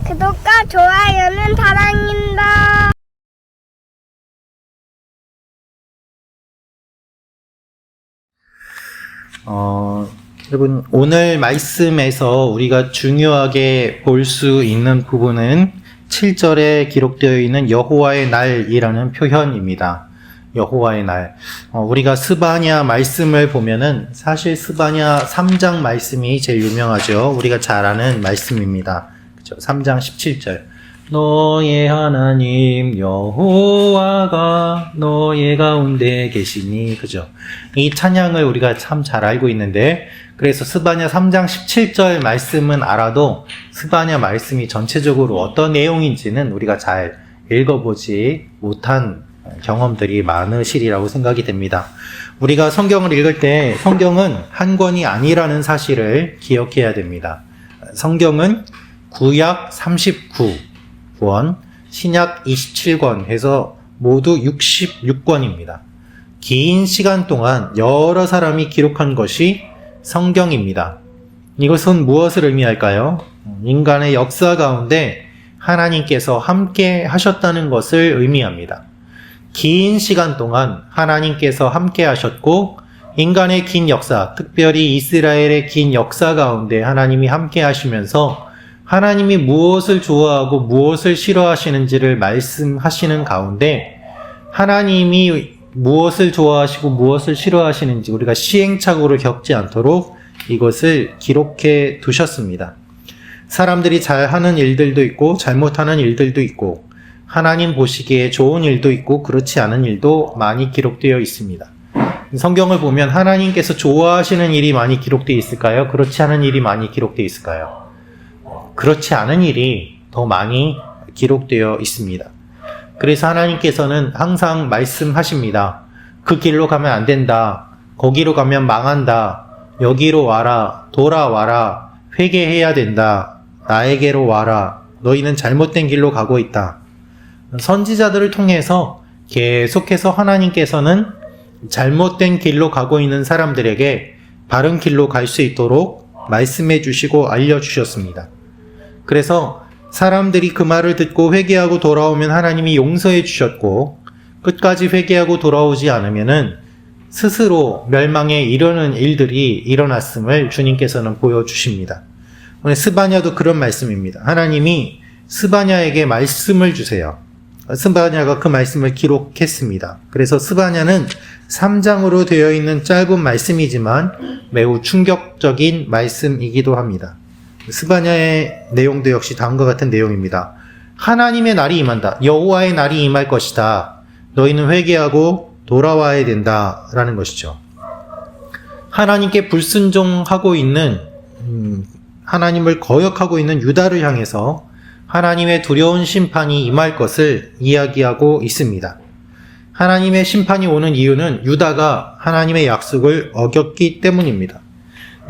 구독과 좋아요는 사랑입니다. 여러분, 오늘 말씀에서 우리가 중요하게 볼 수 있는 부분은 7절에 기록되어 있는 여호와의 날이라는 표현입니다. 여호와의 날. 우리가 스바냐 말씀을 보면은 사실 스바냐 3장 말씀이 제일 유명하죠. 우리가 잘 아는 말씀입니다. 그죠? 3장 17절. 너의 하나님 여호와가 너의 가운데 계시니. 그죠? 이 찬양을 우리가 참 잘 알고 있는데, 그래서 스바냐 3장 17절 말씀은 알아도 스바냐 말씀이 전체적으로 어떤 내용인지는 우리가 잘 읽어보지 못한 경험들이 많으시리라고 생각이 됩니다. 우리가 성경을 읽을 때 성경은 한 권이 아니라는 사실을 기억해야 됩니다. 성경은 구약 39권, 신약 27권 해서 모두 66권입니다. 긴 시간 동안 여러 사람이 기록한 것이 성경입니다. 이것은 무엇을 의미할까요? 인간의 역사 가운데 하나님께서 함께 하셨다는 것을 의미합니다. 긴 시간 동안 하나님께서 함께 하셨고, 인간의 긴 역사, 특별히 이스라엘의 긴 역사 가운데 하나님이 함께 하시면서 하나님이 무엇을 좋아하고 무엇을 싫어하시는지를 말씀하시는 가운데, 하나님이 무엇을 좋아하시고 무엇을 싫어하시는지 우리가 시행착오를 겪지 않도록 이것을 기록해 두셨습니다. 사람들이 잘하는 일들도 있고 잘못하는 일들도 있고, 하나님 보시기에 좋은 일도 있고 그렇지 않은 일도 많이 기록되어 있습니다. 성경을 보면 하나님께서 좋아하시는 일이 많이 기록되어 있을까요? 그렇지 않은 일이 많이 기록되어 있을까요? 그렇지 않은 일이 더 많이 기록되어 있습니다. 그래서 하나님께서는 항상 말씀하십니다. 그 길로 가면 안 된다. 거기로 가면 망한다. 여기로 와라. 돌아와라. 회개해야 된다. 나에게로 와라. 너희는 잘못된 길로 가고 있다. 선지자들을 통해서 계속해서 하나님께서는 잘못된 길로 가고 있는 사람들에게 바른 길로 갈 수 있도록 말씀해 주시고 알려주셨습니다. 그래서 사람들이 그 말을 듣고 회개하고 돌아오면 하나님이 용서해 주셨고, 끝까지 회개하고 돌아오지 않으면은 스스로 멸망에 이르는 일들이 일어났음을 주님께서는 보여주십니다. 오늘 스바냐도 그런 말씀입니다. 하나님이 스바냐에게 말씀을 주세요. 스바냐가 그 말씀을 기록했습니다. 그래서 스바냐는 3장으로 되어 있는 짧은 말씀이지만 매우 충격적인 말씀이기도 합니다. 스바냐의 내용도 역시 다음과 같은 내용입니다. 하나님의 날이 임한다. 여호와의 날이 임할 것이다. 너희는 회개하고 돌아와야 된다. 라는 것이죠. 하나님께 불순종하고 있는, 하나님을 거역하고 있는 유다를 향해서 하나님의 두려운 심판이 임할 것을 이야기하고 있습니다. 하나님의 심판이 오는 이유는 유다가 하나님의 약속을 어겼기 때문입니다.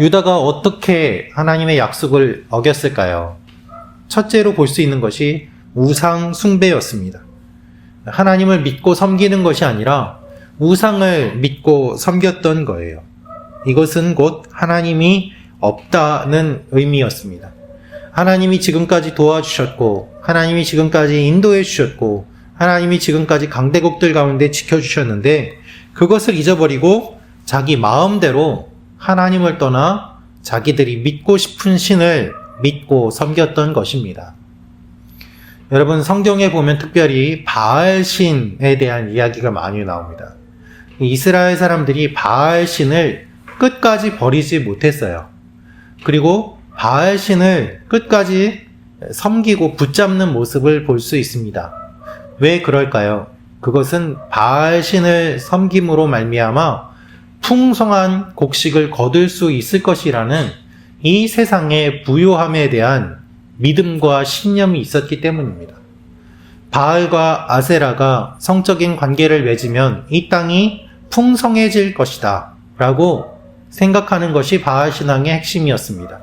유다가 어떻게 하나님의 약속을 어겼을까요? 첫째로 볼 수 있는 것이 우상 숭배였습니다. 하나님을 믿고 섬기는 것이 아니라 우상을 믿고 섬겼던 거예요. 이것은 곧 하나님이 없다는 의미였습니다. 하나님이 지금까지 도와주셨고, 하나님이 지금까지 인도해 주셨고, 하나님이 지금까지 강대국들 가운데 지켜주셨는데, 그것을 잊어버리고 자기 마음대로 하나님을 떠나 자기들이 믿고 싶은 신을 믿고 섬겼던 것입니다. 여러분, 성경에 보면 특별히 바알신에 대한 이야기가 많이 나옵니다. 이스라엘 사람들이 바알신을 끝까지 버리지 못했어요. 그리고 바알신을 끝까지 섬기고 붙잡는 모습을 볼 수 있습니다. 왜 그럴까요? 그것은 바알신을 섬김으로 말미암아 풍성한 곡식을 거둘 수 있을 것이라는 이 세상의 부요함에 대한 믿음과 신념이 있었기 때문입니다. 바알과 아세라가 성적인 관계를 맺으면 이 땅이 풍성해질 것이다 라고 생각하는 것이 바알 신앙의 핵심이었습니다.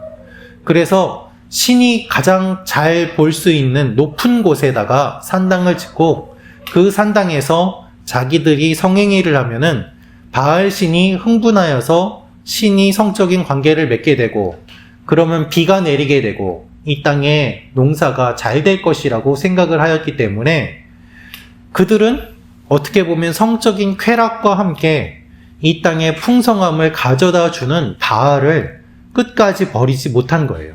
그래서 신이 가장 잘 볼 수 있는 높은 곳에다가 산당을 짓고 그 산당에서 자기들이 성행위를 하면은 바알 신이 흥분하여서 신이 성적인 관계를 맺게 되고, 그러면 비가 내리게 되고, 이 땅의 농사가 잘 될 것이라고 생각을 하였기 때문에 그들은 어떻게 보면 성적인 쾌락과 함께 이 땅의 풍성함을 가져다 주는 바알을 끝까지 버리지 못한 거예요.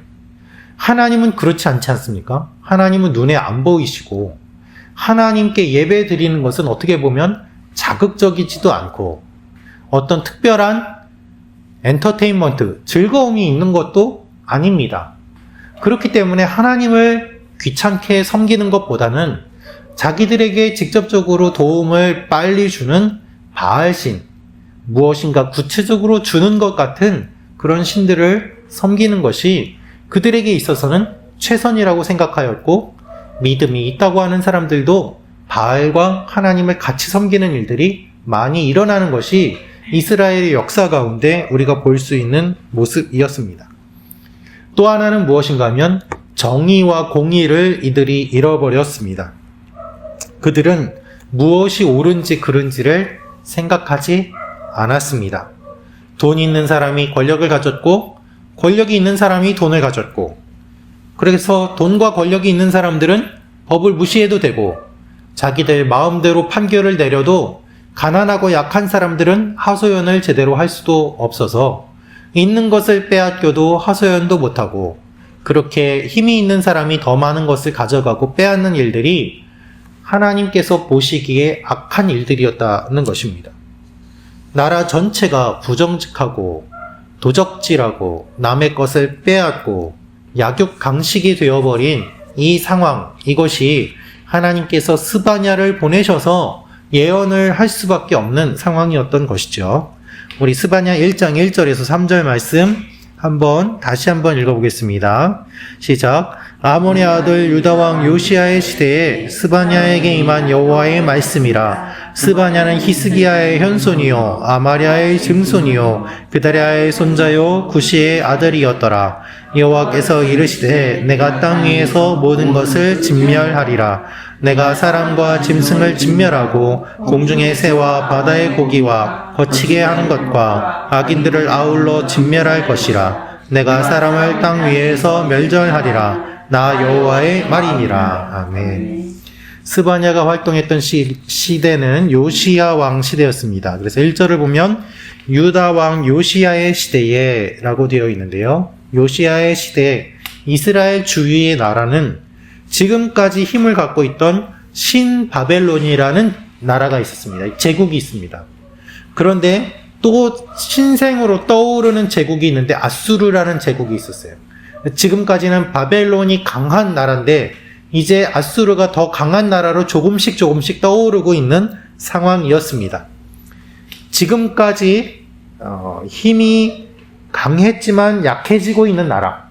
하나님은 그렇지 않지 않습니까? 하나님은 눈에 안 보이시고 하나님께 예배 드리는 것은 어떻게 보면 자극적이지도 않고 어떤 특별한 엔터테인먼트, 즐거움이 있는 것도 아닙니다. 그렇기 때문에 하나님을 귀찮게 섬기는 것보다는 자기들에게 직접적으로 도움을 빨리 주는 바알신, 무엇인가 구체적으로 주는 것 같은 그런 신들을 섬기는 것이 그들에게 있어서는 최선이라고 생각하였고, 믿음이 있다고 하는 사람들도 바알과 하나님을 같이 섬기는 일들이 많이 일어나는 것이 이스라엘의 역사 가운데 우리가 볼 수 있는 모습이었습니다. 또 하나는 무엇인가 하면 정의와 공의를 이들이 잃어버렸습니다. 그들은 무엇이 옳은지 그른지를 생각하지 않았습니다. 돈 있는 사람이 권력을 가졌고 권력이 있는 사람이 돈을 가졌고, 그래서 돈과 권력이 있는 사람들은 법을 무시해도 되고 자기들 마음대로 판결을 내려도 가난하고 약한 사람들은 하소연을 제대로 할 수도 없어서 있는 것을 빼앗겨도 하소연도 못하고, 그렇게 힘이 있는 사람이 더 많은 것을 가져가고 빼앗는 일들이 하나님께서 보시기에 악한 일들이었다는 것입니다. 나라 전체가 부정직하고 도적질하고 남의 것을 빼앗고 약육강식이 되어버린 이 상황, 이것이 하나님께서 스바냐를 보내셔서 예언을 할 수밖에 없는 상황이었던 것이죠. 우리 스바냐 1장 1절에서 3절 말씀 다시 한번 읽어보겠습니다. 시작. 아몬의 아들 유다왕 요시야의 시대에 스바냐에게 임한 여호와의 말씀이라. 스바냐는 히스기야의 현손이요 아마랴의 증손이요 그다랴의 손자요 구시의 아들이었더라. 여호와께서 이르시되 내가 땅 위에서 모든 것을 진멸하리라. 내가 사람과 짐승을 진멸하고 공중의 새와 바다의 고기와 거치게 하는 것과 악인들을 아울러 진멸할 것이라. 내가 사람을 땅 위에서 멸절하리라. 나 여호와의 말이니라. 아멘. 스바냐가 활동했던 시대는 요시야 왕 시대였습니다. 그래서 1절을 보면 유다 왕 요시야의 시대에 라고 되어 있는데요. 요시야의 시대에 이스라엘 주위의 나라는 지금까지 힘을 갖고 있던 신바벨론이라는 나라가 있었습니다. 제국이 있습니다. 그런데 또 신생으로 떠오르는 제국이 있는데 아수르라는 제국이 있었어요. 지금까지는 바벨론이 강한 나라인데 이제 아수르가 더 강한 나라로 조금씩 떠오르고 있는 상황이었습니다. 지금까지 힘이 강했지만 약해지고 있는 나라,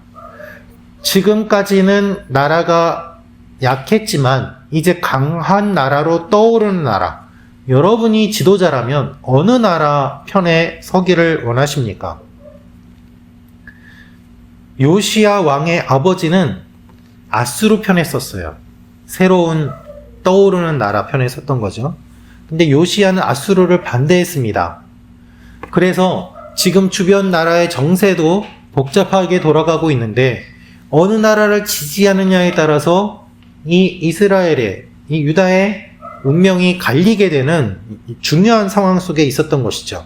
지금까지는 나라가 약했지만 이제 강한 나라로 떠오르는 나라, 여러분이 지도자라면 어느 나라 편에 서기를 원하십니까? 요시야 왕의 아버지는 아수르 편에 섰어요. 새로운 떠오르는 나라 편에 섰던 거죠. 근데 요시야는 아수르를 반대했습니다. 그래서 지금 주변 나라의 정세도 복잡하게 돌아가고 있는데 어느 나라를 지지하느냐에 따라서 이 이스라엘의, 이 유다의 운명이 갈리게 되는 중요한 상황 속에 있었던 것이죠.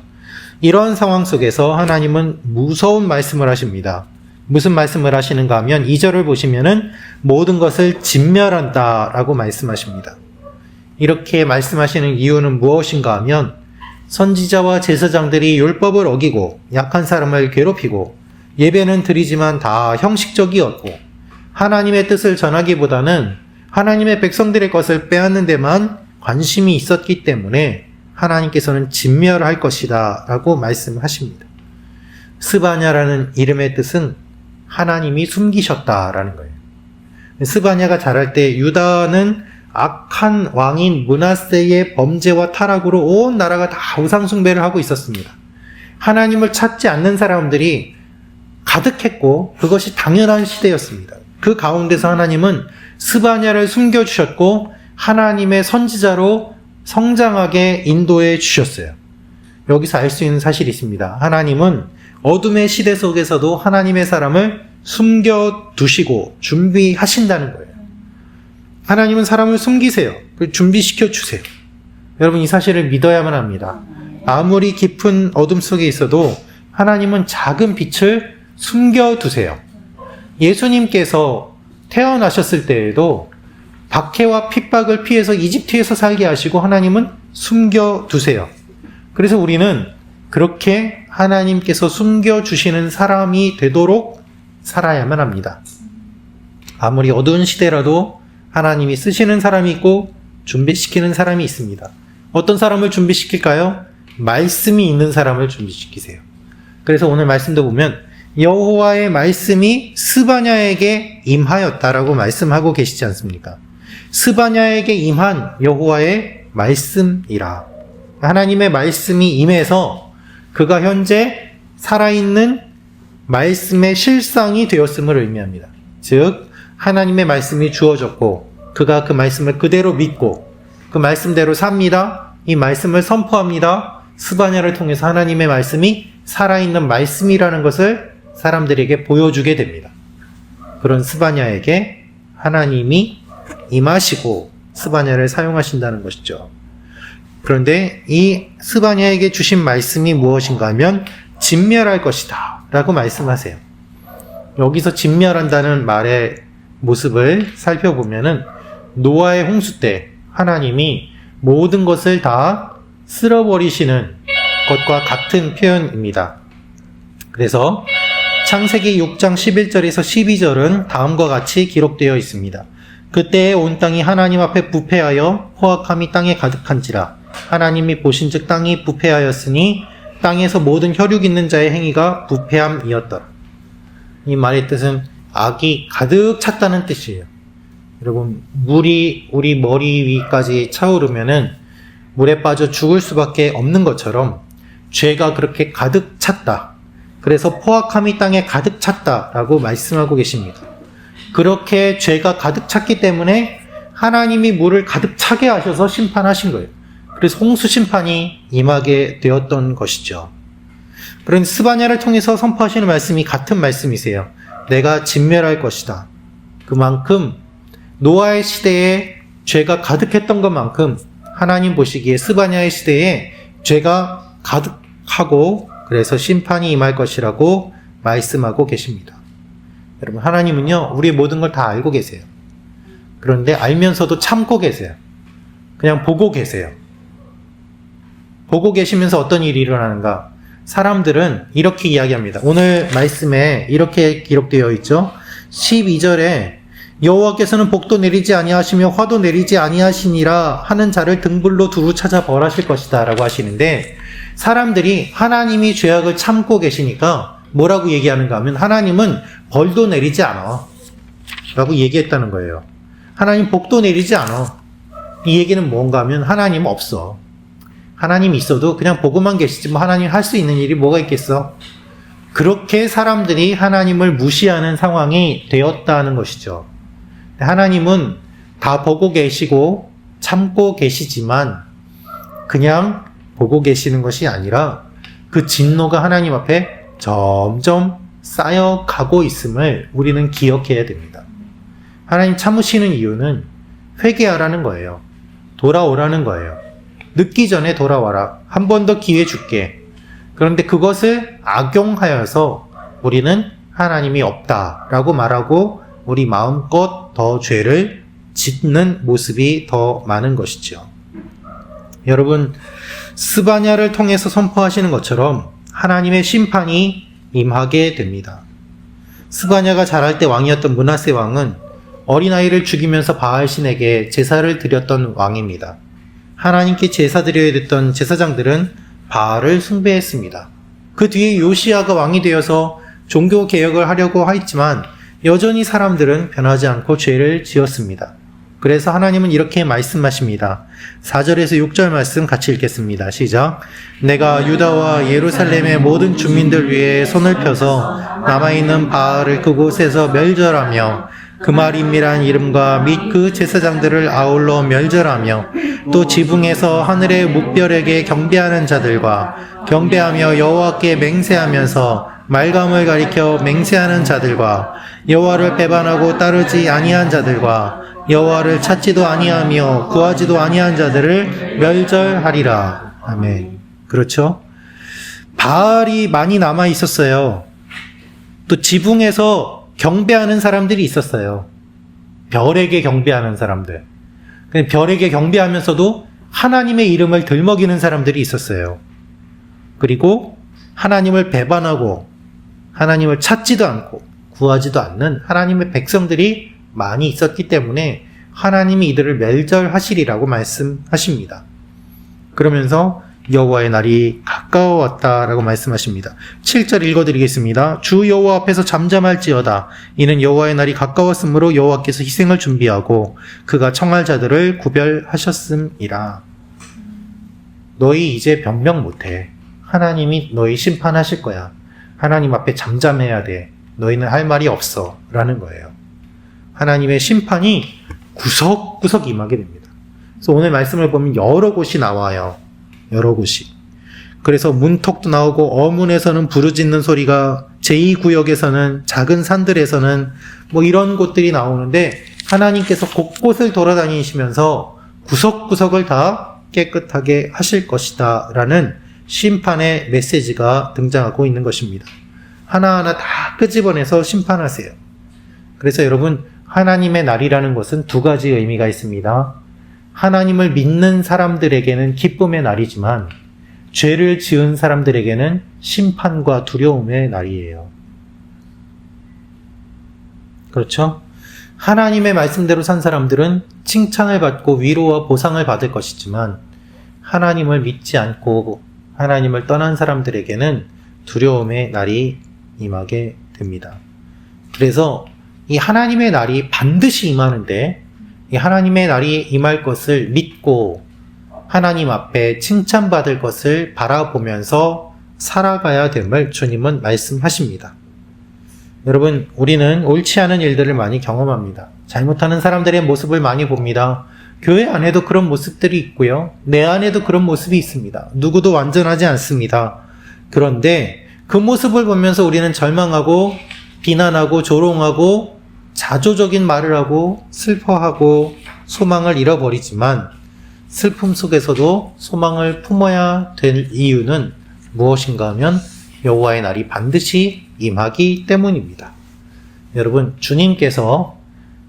이런 상황 속에서 하나님은 무서운 말씀을 하십니다. 무슨 말씀을 하시는가 하면 2절을 보시면은 모든 것을 진멸한다 라고 말씀하십니다. 이렇게 말씀하시는 이유는 무엇인가 하면 선지자와 제사장들이 율법을 어기고 약한 사람을 괴롭히고 예배는 드리지만 다 형식적이었고 하나님의 뜻을 전하기보다는 하나님의 백성들의 것을 빼앗는 데만 관심이 있었기 때문에 하나님께서는 진멸할 것이다 라고 말씀하십니다. 스바냐라는 이름의 뜻은 하나님이 숨기셨다라는 거예요. 스바냐가 자랄 때 유다는 악한 왕인 므낫세의 범죄와 타락으로 온 나라가 다 우상 숭배를 하고 있었습니다. 하나님을 찾지 않는 사람들이 가득했고 그것이 당연한 시대였습니다. 그 가운데서 하나님은 스바냐를 숨겨주셨고 하나님의 선지자로 성장하게 인도해 주셨어요. 여기서 알 수 있는 사실이 있습니다. 하나님은 어둠의 시대 속에서도 하나님의 사람을 숨겨두시고 준비하신다는 거예요. 하나님은 사람을 숨기세요. 준비시켜 주세요. 여러분 이 사실을 믿어야만 합니다. 아무리 깊은 어둠 속에 있어도 하나님은 작은 빛을 숨겨두세요. 예수님께서 태어나셨을 때에도 박해와 핍박을 피해서 이집트에서 살게 하시고 하나님은 숨겨두세요. 그래서 우리는 그렇게 하나님께서 숨겨주시는 사람이 되도록 살아야만 합니다. 아무리 어두운 시대라도 하나님이 쓰시는 사람이 있고 준비시키는 사람이 있습니다. 어떤 사람을 준비시킬까요? 말씀이 있는 사람을 준비시키세요. 그래서 오늘 말씀도 보면 여호와의 말씀이 스바냐에게 임하였다라고 말씀하고 계시지 않습니까? 스바냐에게 임한 여호와의 말씀이라. 하나님의 말씀이 임해서 그가 현재 살아있는 말씀의 실상이 되었음을 의미합니다. 즉 하나님의 말씀이 주어졌고 그가 그 말씀을 그대로 믿고 그 말씀대로 삽니다. 이 말씀을 선포합니다. 스바냐를 통해서 하나님의 말씀이 살아있는 말씀이라는 것을 사람들에게 보여주게 됩니다. 그런 스바냐에게 하나님이 임하시고 스바냐를 사용하신다는 것이죠. 그런데 이 스바냐에게 주신 말씀이 무엇인가 하면 진멸할 것이다 라고 말씀하세요. 여기서 진멸한다는 말의 모습을 살펴보면은 노아의 홍수 때 하나님이 모든 것을 다 쓸어버리시는 것과 같은 표현입니다. 그래서 창세기 6장 11절에서 12절은 다음과 같이 기록되어 있습니다. 그때에 온 땅이 하나님 앞에 부패하여 포악함이 땅에 가득한지라. 하나님이 보신즉 땅이 부패하였으니 땅에서 모든 혈육 있는 자의 행위가 부패함이었더라. 이 말의 뜻은 악이 가득 찼다는 뜻이에요. 여러분 물이 우리 머리 위까지 차오르면은 물에 빠져 죽을 수밖에 없는 것처럼 죄가 그렇게 가득 찼다. 그래서 포악함이 땅에 가득 찼다라고 말씀하고 계십니다. 그렇게 죄가 가득 찼기 때문에 하나님이 물을 가득 차게 하셔서 심판하신 거예요. 그래서 홍수 심판이 임하게 되었던 것이죠. 그런 스바냐를 통해서 선포하시는 말씀이 같은 말씀이세요. 내가 진멸할 것이다. 그만큼 노아의 시대에 죄가 가득했던 것만큼 하나님 보시기에 스바냐의 시대에 죄가 가득하고 그래서 심판이 임할 것이라고 말씀하고 계십니다. 여러분 하나님은요 우리의 모든 걸 다 알고 계세요. 그런데 알면서도 참고 계세요. 그냥 보고 계세요. 보고 계시면서 어떤 일이 일어나는가? 사람들은 이렇게 이야기합니다. 오늘 말씀에 이렇게 기록되어 있죠. 12절에 여호와께서는 복도 내리지 아니하시며 화도 내리지 아니하시니라 하는 자를 등불로 두루 찾아 벌하실 것이다 라고 하시는데 사람들이 하나님이 죄악을 참고 계시니까 뭐라고 얘기하는가 하면 하나님은 벌도 내리지 않아 라고 얘기했다는 거예요. 하나님 복도 내리지 않아. 이 얘기는 뭔가 하면 하나님 없어. 하나님 있어도 그냥 보고만 계시지 뭐 하나님 할 수 있는 일이 뭐가 있겠어. 그렇게 사람들이 하나님을 무시하는 상황이 되었다는 것이죠. 하나님은 다 보고 계시고 참고 계시지만 그냥 보고 계시는 것이 아니라 그 진노가 하나님 앞에 점점 쌓여가고 있음을 우리는 기억해야 됩니다. 하나님 참으시는 이유는 회개하라는 거예요. 돌아오라는 거예요. 늦기 전에 돌아와라. 한 번 더 기회 줄게. 그런데 그것을 악용하여서 우리는 하나님이 없다라고 말하고 우리 마음껏 더 죄를 짓는 모습이 더 많은 것이죠. 여러분, 스바냐를 통해서 선포하시는 것처럼 하나님의 심판이 임하게 됩니다. 스바냐가 자랄 때 왕이었던 므낫세 왕은 어린아이를 죽이면서 바알신에게 제사를 드렸던 왕입니다. 하나님께 제사 드려야 됐던 제사장들은 바알을 숭배했습니다. 그 뒤에 요시야가 왕이 되어서 종교 개혁을 하려고 했지만 여전히 사람들은 변하지 않고 죄를 지었습니다. 그래서 하나님은 이렇게 말씀하십니다. 4절에서 6절 말씀 같이 읽겠습니다. 시작. 내가 유다와 예루살렘의 모든 주민들 위에 손을 펴서 남아있는 바알을 그곳에서 멸절하며 그말임이란 이름과 및 그 제사장들을 아울러 멸절하며 또 지붕에서 하늘의 묵별에게 경배하는 자들과 경배하며 여호와께 맹세하면서 말감을 가리켜 맹세하는 자들과 여호와를 배반하고 따르지 아니한 자들과 여호와를 찾지도 아니하며 구하지도 아니한 자들을 멸절하리라. 아멘. 그렇죠? 바알이 많이 남아 있었어요. 또 지붕에서 경배하는 사람들이 있었어요. 별에게 경배하는 사람들. 별에게 경배하면서도 하나님의 이름을 들먹이는 사람들이 있었어요. 그리고 하나님을 배반하고 하나님을 찾지도 않고 구하지도 않는 하나님의 백성들이 많이 있었기 때문에 하나님이 이들을 멸절하시리라고 말씀하십니다. 그러면서 여호와의 날이 가까워왔다라고 말씀하십니다. 7절 읽어드리겠습니다. 주 여호와 앞에서 잠잠할지어다. 이는 여호와의 날이 가까웠으므로 여호와께서 희생을 준비하고 그가 청할 자들을 구별하셨음이라. 너희 이제 변명 못해. 하나님이 너희 심판하실 거야. 하나님 앞에 잠잠해야 돼. 너희는 할 말이 없어. 라는 거예요. 하나님의 심판이 구석구석 임하게 됩니다. 그래서 오늘 말씀을 보면 여러 곳이 나와요. 여러 곳이. 그래서 문턱도 나오고 어문에서는 부르짖는 소리가, 제2구역에서는 작은 산들에서는 뭐 이런 곳들이 나오는데 하나님께서 곳곳을 돌아다니시면서 구석구석을 다 깨끗하게 하실 것이다 라는 심판의 메시지가 등장하고 있는 것입니다. 하나하나 다 끄집어내서 심판하세요. 그래서 여러분, 하나님의 날이라는 것은 두 가지 의미가 있습니다. 하나님을 믿는 사람들에게는 기쁨의 날이지만 죄를 지은 사람들에게는 심판과 두려움의 날이에요. 그렇죠? 하나님의 말씀대로 산 사람들은 칭찬을 받고 위로와 보상을 받을 것이지만 하나님을 믿지 않고 하나님을 떠난 사람들에게는 두려움의 날이 임하게 됩니다. 그래서 이 하나님의 날이 반드시 임하는데 이 하나님의 날이 임할 것을 믿고 하나님 앞에 칭찬받을 것을 바라보면서 살아가야 됨을 주님은 말씀하십니다. 여러분, 우리는 옳지 않은 일들을 많이 경험합니다. 잘못하는 사람들의 모습을 많이 봅니다. 교회 안에도 그런 모습들이 있고요. 내 안에도 그런 모습이 있습니다. 누구도 완전하지 않습니다. 그런데 그 모습을 보면서 우리는 절망하고 비난하고 조롱하고 자조적인 말을 하고 슬퍼하고 소망을 잃어버리지만 슬픔 속에서도 소망을 품어야 될 이유는 무엇인가 하면 여호와의 날이 반드시 임하기 때문입니다. 여러분, 주님께서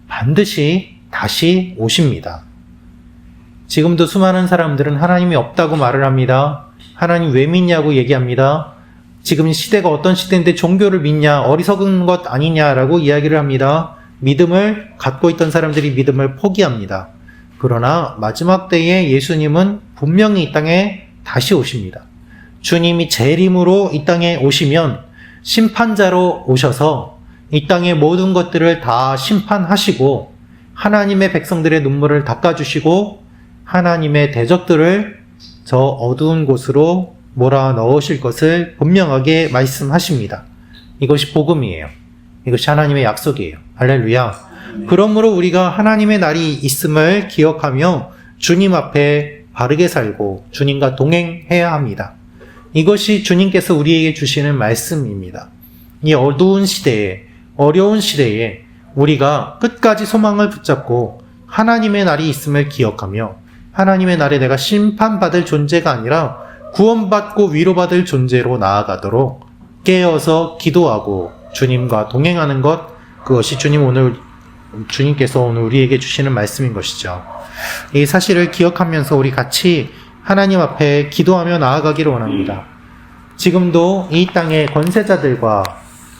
반드시 다시 오십니다. 지금도 수많은 사람들은 하나님이 없다고 말을 합니다. 하나님 왜 믿냐고 얘기합니다. 지금 시대가 어떤 시대인데 종교를 믿냐, 어리석은 것 아니냐라고 이야기를 합니다. 믿음을 갖고 있던 사람들이 믿음을 포기합니다. 그러나 마지막 때에 예수님은 분명히 이 땅에 다시 오십니다. 주님이 재림으로 이 땅에 오시면 심판자로 오셔서 이 땅의 모든 것들을 다 심판하시고 하나님의 백성들의 눈물을 닦아주시고 하나님의 대적들을 저 어두운 곳으로 몰아넣으실 것을 분명하게 말씀하십니다. 이것이 복음이에요. 이것이 하나님의 약속이에요. 할렐루야. 그러므로 우리가 하나님의 날이 있음을 기억하며 주님 앞에 바르게 살고 주님과 동행해야 합니다. 이것이 주님께서 우리에게 주시는 말씀입니다. 이 어두운 시대에, 어려운 시대에 우리가 끝까지 소망을 붙잡고 하나님의 날이 있음을 기억하며 하나님의 날에 내가 심판받을 존재가 아니라 구원받고 위로받을 존재로 나아가도록 깨어서 기도하고 주님과 동행하는 것, 그것이 주님께서 오늘 우리에게 주시는 말씀인 것이죠. 이 사실을 기억하면서 우리 같이 하나님 앞에 기도하며 나아가기를 원합니다. 지금도 이 땅의 권세자들과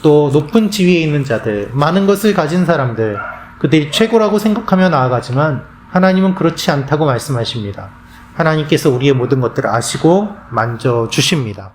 또 높은 지위에 있는 자들, 많은 것을 가진 사람들, 그들이 최고라고 생각하며 나아가지만 하나님은 그렇지 않다고 말씀하십니다. 하나님께서 우리의 모든 것들을 아시고 만져주십니다.